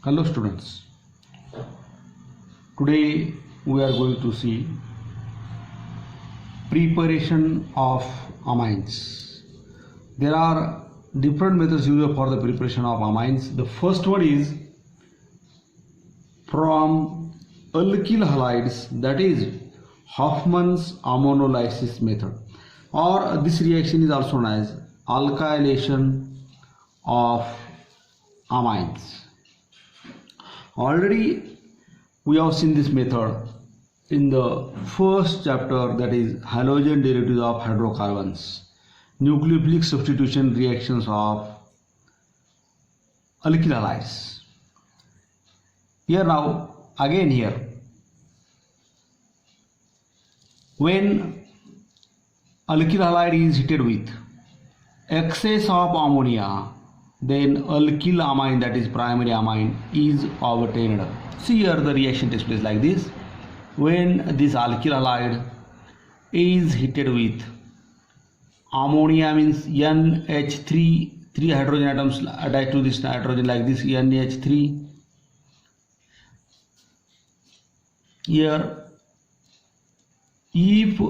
Hello students, today we are going to see preparation of amines. There are different methods used for the preparation of amines. The first one is from alkyl halides, that is Hofmann's ammonolysis method, or this reaction is also known as alkylation of amines. Already we have seen this method in the first chapter, that is halogen derivatives of hydrocarbons, nucleophilic substitution reactions of alkyl halides. Here now again here, when alkyl halide is heated with excess of ammonia, then alkyl amine, that is primary amine, is obtained. See here the reaction takes place like this. When this alkyl halide is heated with ammonia, means NH3, 3 hydrogen atoms attached to this nitrogen like this, NH3. Here if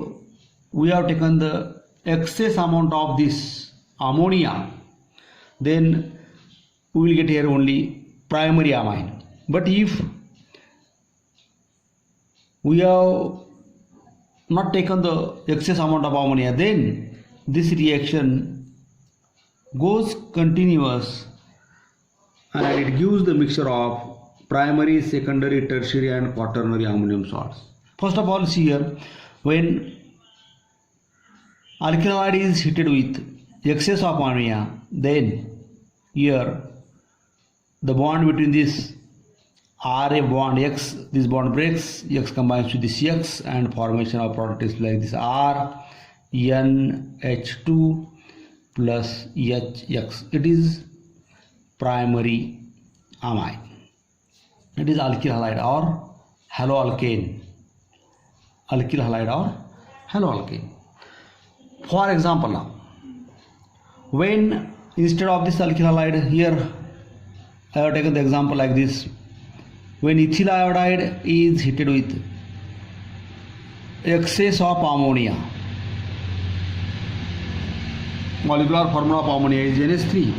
we have taken the excess amount of this ammonia, then we will get here only primary amine. But if we have not taken the excess amount of ammonia, then this reaction goes continuous and it gives the mixture of primary, secondary, tertiary and quaternary ammonium salts. First of all, see here, when alkyl halide is heated with excess of ammonia, then here the bond between this R a bond X, this bond breaks, X combines with this X and formation of product is like this R NH2 plus HX. It is primary amine. It is alkyl halide or haloalkane. Alkyl halide or haloalkane. For example, now when instead of this alkyl halide, here I have taken the example like this. When ethyl iodide is heated with excess of ammonia, molecular formula of ammonia is NH3.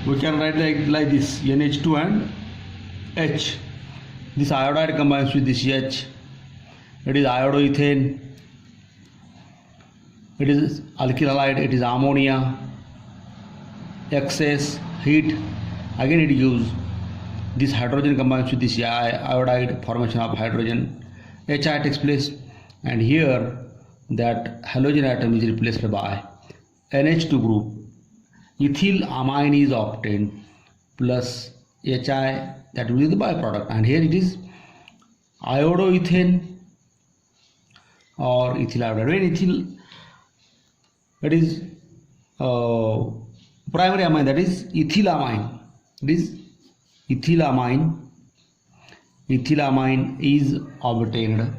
We can write like this, NH2 and H. This iodide combines with this H. It is iodoethane. It is alkyl halide. It is ammonia. Excess heat. Again it gives this hydrogen combines with this iodide, formation of hydrogen. HI takes place, and here that halogen atom is replaced by NH2 group. Ethyl amine is obtained plus HI, that will be the byproduct, and here it is iodoethane or ethyl iodide. When ethyl, that is primary amine, that is ethyl amine. It is ethyl amine. Ethyl amine is obtained.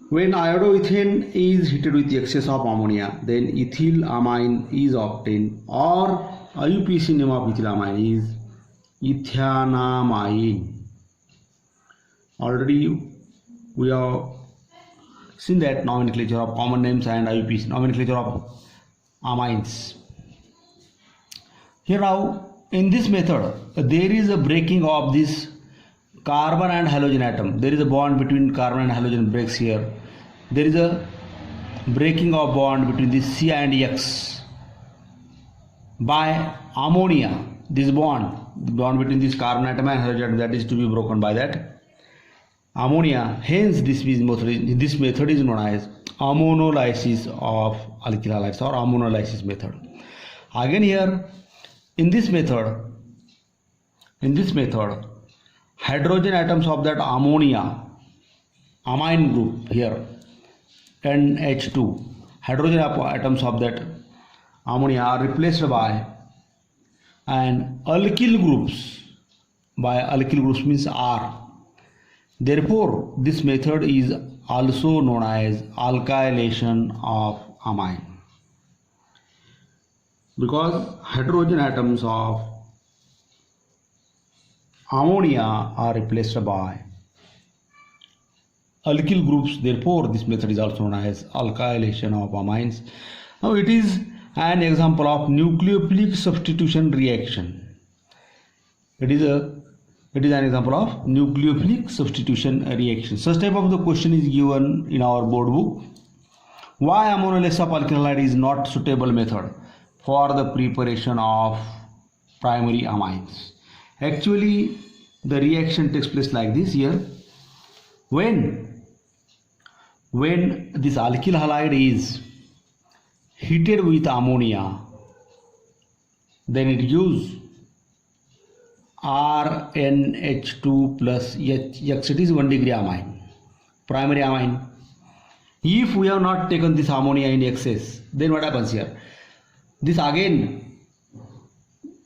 When iodoethane is heated with the excess of ammonia, then ethyl amine is obtained, or IUPAC name of ethyl amine is ethanamine. Already we have seen that nomenclature of common names and IUPAC nomenclature of amines. Here now, in this method, there is a breaking of this carbon and halogen atom. There is a bond between carbon and halogen breaks here. There is a breaking of bond between this C and X by ammonia. This bond between this carbon atom and halogen atom, that is to be broken by that ammonia. Hence this method is known as ammonolysis of alkyl halides or ammonolysis method. Again here, in this method, hydrogen atoms of that ammonia amine group here, NH2, hydrogen atoms of that ammonia are replaced by and alkyl groups, by alkyl groups means R. Therefore this method is also known as alkylation of amine. because hydrogen atoms of ammonia are replaced by alkyl groups. Therefore, this method is also known as alkylation of amines. Now, it is an example of nucleophilic substitution reaction. It is an example of nucleophilic substitution reaction. Such type of the question is given in our board book. Why ammonolase of alkyl halide is not suitable method for the preparation of primary amines? Actually, the reaction takes place like this here. When this alkyl halide is heated with ammonia, then it gives RNH2 plus X. It is 1 degree amine, primary amine. If we have not taken this ammonia in excess, then what happens here? This again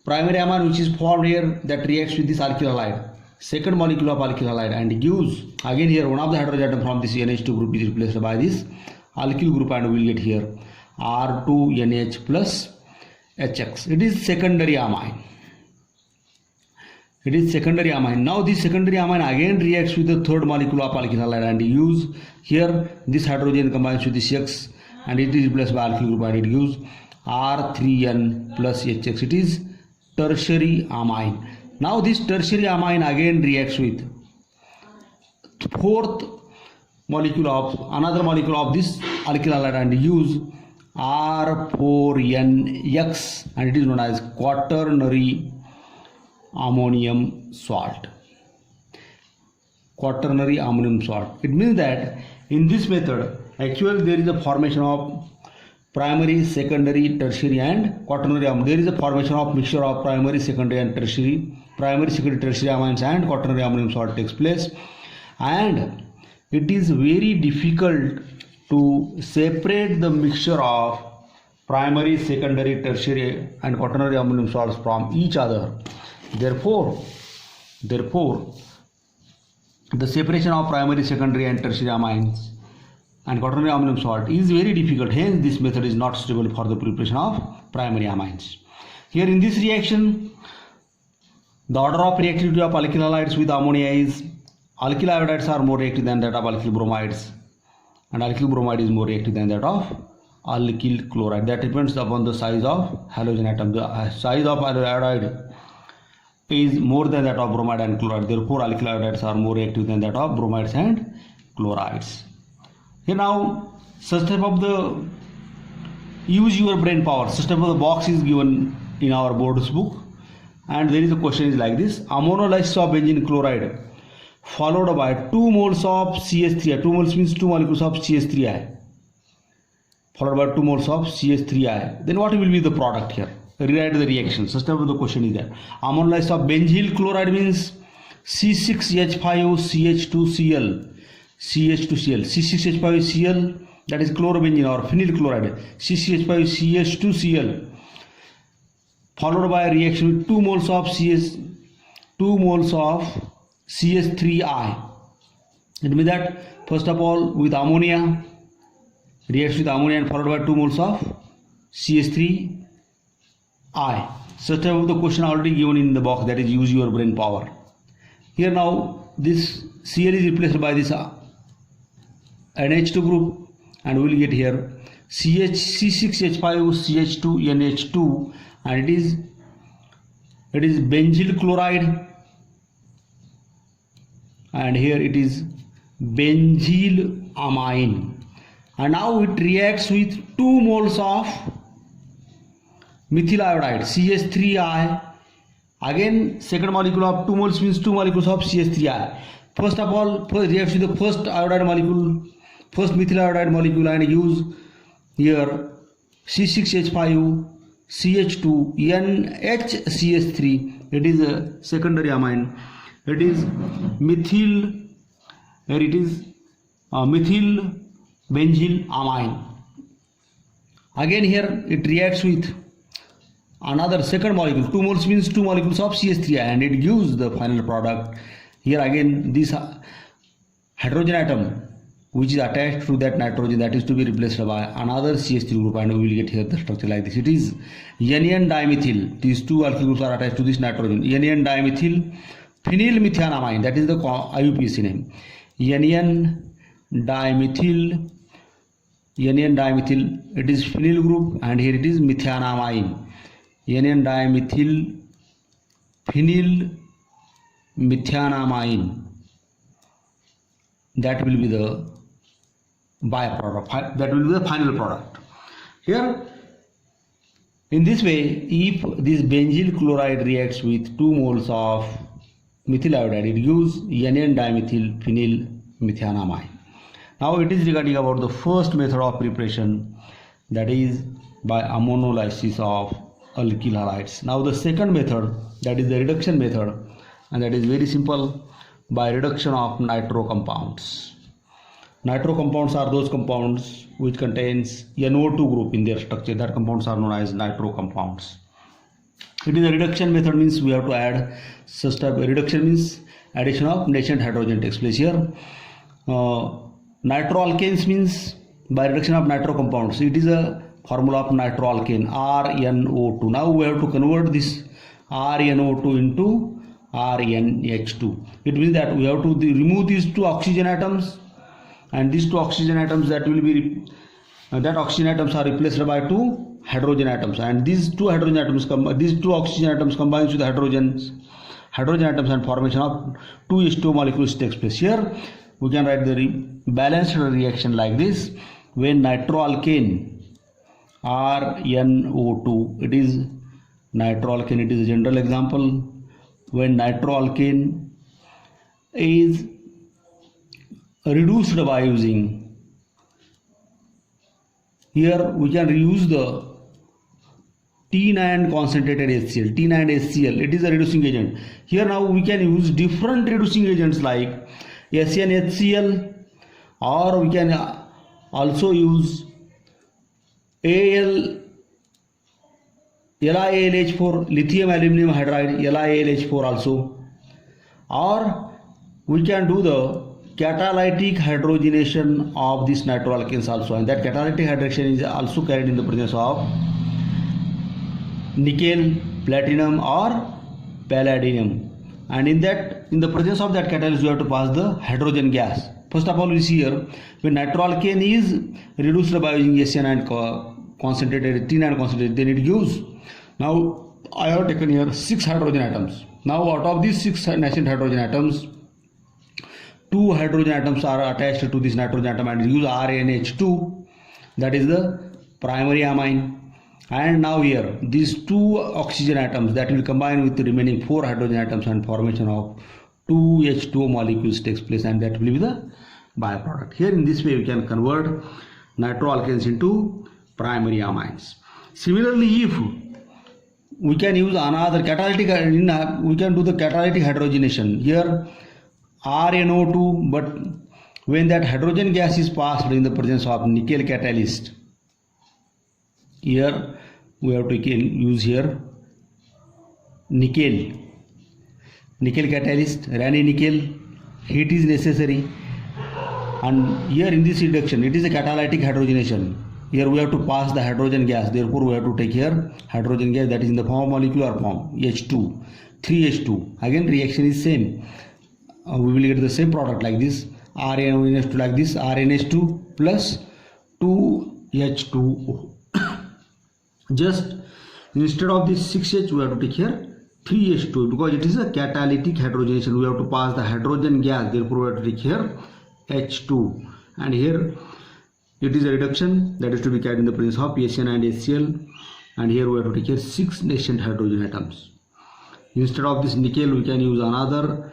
primary amine which is formed here, that reacts with this alkyl halide, second molecule of alkyl halide, and gives again here one of the hydrogen atom from this NH2 group is replaced by this alkyl group, and we will get here R2NH plus HX. It is secondary amine. It is secondary amine. Now this secondary amine again reacts with the third molecule of alkyl halide, and use here this hydrogen combines with this X, and it is replaced by alkyl group, and it gives R3N plus HX. It is tertiary amine. Now this tertiary amine again reacts with fourth molecule of another molecule of this alkyl halide, and use R4NX, and it is known as quaternary ammonium salt. Quaternary ammonium salt. It means that in this method actually there is a formation of primary, secondary, tertiary and quaternary ammonium. There is a formation of mixture of primary, secondary and tertiary, tertiary amines and quaternary ammonium salt takes place, and it is very difficult to separate the mixture of primary, secondary, tertiary and quaternary ammonium salts from each other. Therefore, the separation of primary, secondary and tertiary amines and quaternary ammonium salt is very difficult. Hence, this method is not suitable for the preparation of primary amines. Here in this reaction, the order of reactivity of alkyl halides with ammonia is alkyl iodides are more reactive than that of alkyl bromides, and alkyl bromide is more reactive than that of alkyl chloride. That depends upon the size of halogen atom. The size of iodide is more than that of bromide and chloride. Therefore, alkyl iodides are more reactive than that of bromides and chlorides. Here now, such type of the use your brain power. Such type of the box is given in our board's book, and there is a question is like this: ammonolysis of benzene chloride followed by 2 moles of CH3i. 2 moles means 2 molecules of CH3i followed by 2 moles of CH3i. Then what will be the product here? Rewrite the reaction. Such type of the question is there. Ammonolysis of benzyl chloride means C6H5OCH2Cl. CH2Cl. C6H5Cl, that is chlorobenzene or phenyl chloride. C6H5CH2Cl followed by a reaction with 2 moles of CH3i. It means that first of all with ammonia, reacts with ammonia and followed by 2 moles of CH3i. Such type of the question already given in the box, that is use your brain power. Here now this Cl is replaced by this NH2 group, and we will get here C6H5CH2NH2, and it is benzyl chloride, and here it is benzyl amine, and now it reacts with 2 moles of methyl iodide CH3i. Again second molecule of 2 moles means 2 molecules of CH3i. First of all, reacts with the first iodide molecule, first methyl iodide molecule, and use here C6H5CH2NHCH3. it is a secondary amine. It is methyl benzyl amine. Again here it reacts with another second molecule. 2 moles means 2 molecules of CH3i, and it gives the final product. Here again this hydrogen atom which is attached to that nitrogen, that is to be replaced by another CH3 group, and we will get here the structure like this. It is NN dimethyl. These two alkyl groups are attached to this nitrogen. NN dimethyl phenylmethanamine, that is the IUPAC name. NN-dimethyl, it is phenyl group, and here it is methanamine. NN-dimethyl phenylmethanamine, that will be the byproduct, that will be the final product. Here, in this way, if this benzyl chloride reacts with 2 moles of methyl iodide, it gives NN-dimethyl phenylmethanamine. Now it is regarding about the first method of preparation, that is by ammonolysis of alkyl halides. Now the second method, that is the reduction method, and that is very simple, by reduction of nitro compounds. Nitro compounds are those compounds which contains NO2 group in their structure. That compounds are known as nitro compounds. It is a reduction method, means we have to add such type. Reduction means addition of nascent hydrogen takes place here. Nitroalkanes means by reduction of nitro compounds. It is a formula of nitroalkane, RNO2. Now we have to convert this RNO2 into RNH2. It means that we have to remove these 2 oxygen atoms, and these 2 oxygen atoms, that will be that oxygen atoms are replaced by 2 hydrogen atoms, and these 2 hydrogen atoms these 2 oxygen atoms combines with the hydrogen atoms, and formation of 2 H2O molecules takes place. Here we can write the balanced reaction like this: when nitroalkane RNO2, it is nitroalkane, it is a general example. When nitroalkane is reduced by using, here we can reuse the T9 concentrated HCl, T9HCl, it is a reducing agent. Here now we can use different reducing agents like SnHCl, or we can also use LiAlH4, lithium aluminum hydride, LiAlH4 also, or we can do the catalytic hydrogenation of these nitroalkanes also, and that catalytic hydrogenation is also carried in the presence of nickel, platinum or palladium, and in the presence of that catalyst we have to pass the hydrogen gas. First of all, we see here when nitroalkane is reduced by using SN9 concentrated, T9 concentrated, then it gives. Now I have taken here 6 hydrogen atoms. Now out of these 6 nascent hydrogen atoms, 2 hydrogen atoms are attached to this nitrogen atom and use RNH2, that is the primary amine. And now here these 2 oxygen atoms, that will combine with the remaining 4 hydrogen atoms, and formation of 2 H2O molecules takes place, and that will be the byproduct. Here in this way we can convert nitroalkanes into primary amines. Similarly, if we can use another catalytic, we can do the catalytic hydrogenation. Here RNO2, but when that hydrogen gas is passed in the presence of nickel catalyst, here we have to use here nickel catalyst, Raney nickel, heat is necessary, and here in this reduction it is a catalytic hydrogenation. Here we have to pass the hydrogen gas, therefore we have to take here hydrogen gas, that is in the form of molecular form H2, 3H2. Again reaction is same, we will get the same product like this, RNH2 like this, RNH2 plus 2H2O. Just instead of this 6H we have to take here 3H2, because it is a catalytic hydrogenation, we have to pass the hydrogen gas, therefore we have to take here H2, and here it is a reduction that is to be carried in the presence of SN and HCl, and here we have to take here 6 nascent hydrogen atoms. Instead of this nickel we can use another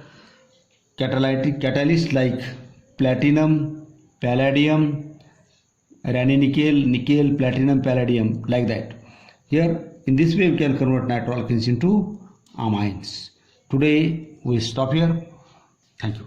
catalyst like platinum, palladium, Raney nickel, platinum, palladium, like that. Here in this way we can convert nitroalkanes into amines. Today we stop here. Thank you.